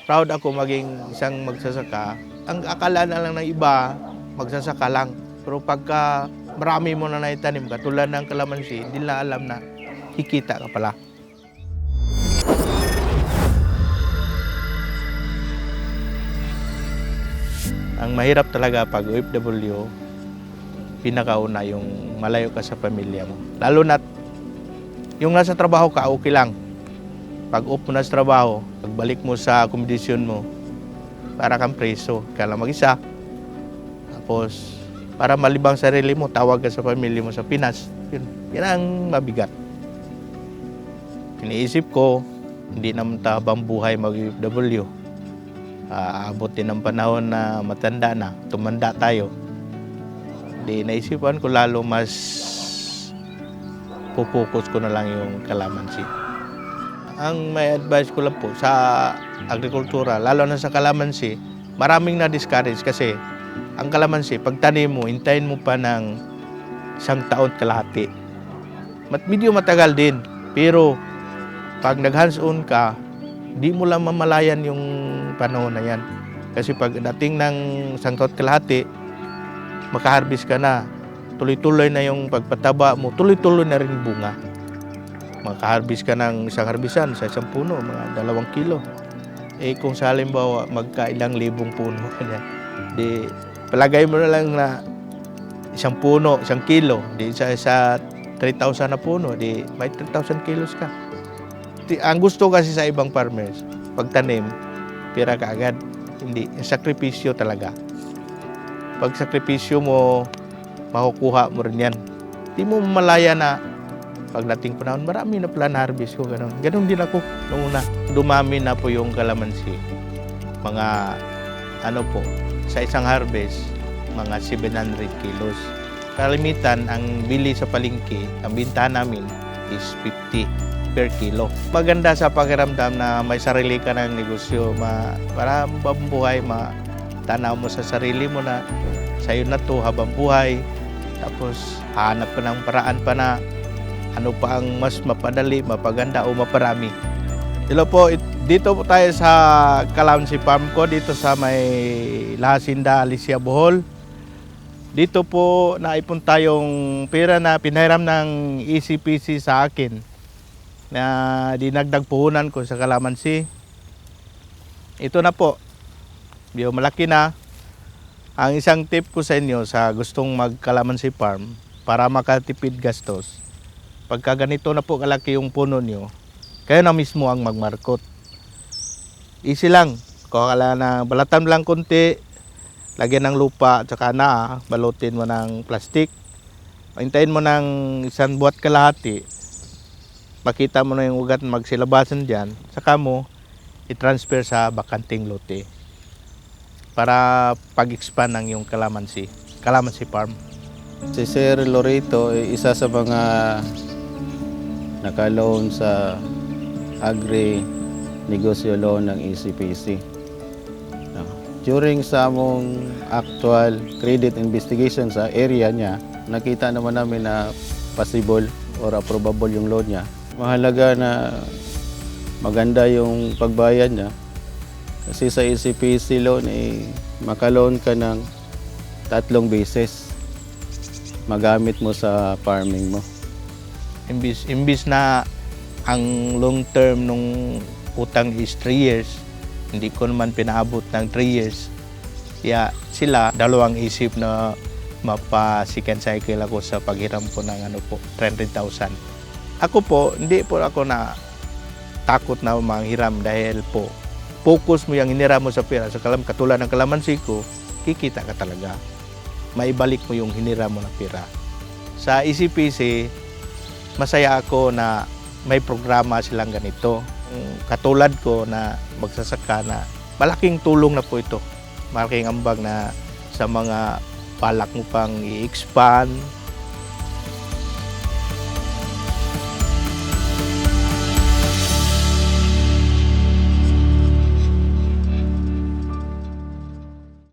proud ako maging isang magsasaka. Ang akala na lang ng iba, magsasaka lang. Pero pagka marami mo na naitanim, katulad ng kalamansi, hindi na alam na kikita ka pala. Ang mahirap talaga pag OFW, pinakauna yung malayo ka sa pamilya mo. Lalo na yung nasa trabaho ka, okay lang. Pag off mo na sa trabaho, pagbalik mo sa akomodasyon mo, para kang preso, ka lang mag-isa. Tapos, para malibang sarili mo, tawag ka sa pamilya mo sa Pinas. Yan ang mabigat. Iniisip ko, hindi naman habang buhay mag-OFW. Aabot din ang panahon na matanda na, tumanda tayo. Di naisipan ko lalo mas pupokus ko na lang yung kalamansi. Ang may advice ko lang po sa agrikultura, lalo na sa kalamansi, maraming na-discourage kasi ang kalamansi, pag tanim mo, hintayin mo pa ng 1 taon kalahati. Medyo matagal din, pero pag nag-hands-on ka, di mo lang mamalayan yung panahon na yan. Kasi pag dating ng 1 taon kalahati, makaharvest ka na. Tuloy-tuloy na yung pagpataba mo, tuloy-tuloy na rin bunga. Makaharvest ka ng isang harbisan sa isang puno, mga 2 kilo. Kung sa halimbawa, magkailang libong puno ka niya, di palagay mo na lang na 1 puno, 1 kilo, di sa 3,000 na puno, di may 3,000 kilos ka. Ang gusto kasi sa ibang farmers, pagtanim, pira ka agad. Hindi, sakripisyo talaga. Pag sakripisyo mo, makukuha mo rin yan. Hindi mo malaya na pagdating panahon, marami na pala na-harvest ko. Ganon din ako noong una. Dumami na po yung kalamansi. Mga, sa isang harvest, mga 700 kilos. Kalimitan, ang bili sa palengke, ang bintahan namin is 50 per kilo. Maganda sa pakiramdam na may sarili ka ng negosyo, para mabuhay, tanaw mo sa sarili mo na sa'yo na to habang buhay. Tapos hanap ka ng paraan pa na ano pa ang mas mapadali, mapaganda o maparami. Hello po, dito po tayo sa Kalamansi Farm ko, dito sa may Lahasinda, Alicia, Bohol. Dito po naipon tayong pera na pinahiram ng ECPC sa akin na dinagdag puhunan ko sa kalamansi. Ito na po, malaki na. Ang isang tip ko sa inyo sa gustong mag-kalamansi farm para makatipid gastos, pagka ganito na po kalaki yung puno nyo, kayo na mismo ang magmarkot. Easy lang, kuha ka lang na balatan lang konti, lagyan ng lupa at saka balutin mo ng plastic. Hintayin mo ng 1 buwan kalahati, makita mo na yung ugat magsilabasan dyan, saka mo i-transfer sa bakanting lote para pag-expand ng yung kalamansi farm. Si Sir Lorito ay isa sa mga naka-loan sa agri-negosyo loan ng ECPC. During sa among actual credit investigation sa area niya, nakita naman namin na possible or approvable yung loan niya. Mahalaga na maganda yung pagbayad niya. Kasi sa ECPC loan, maka-loan ka ng 3 beses. Magamit mo sa farming mo. Imbis na ang long term nung utang is 3 years, hindi ko naman pinaabot ng 3 years. Kaya sila, dalawang isip na mapa-second cycle ako sa paghiram ko ng 300,000. Ako po, hindi po ako na takot na manghiram dahil po, focus mo yung hiniram mo sa pera. Sa katulad ng kalamansi ko, kikita ka talaga. Maibalik mo yung hiniram mo na pera. Sa ECPC, masaya ako na may programa silang ganito. Katulad ko na magsasaka na malaking tulong na po ito. Malaking ambag na sa mga balak mo pang i-expand,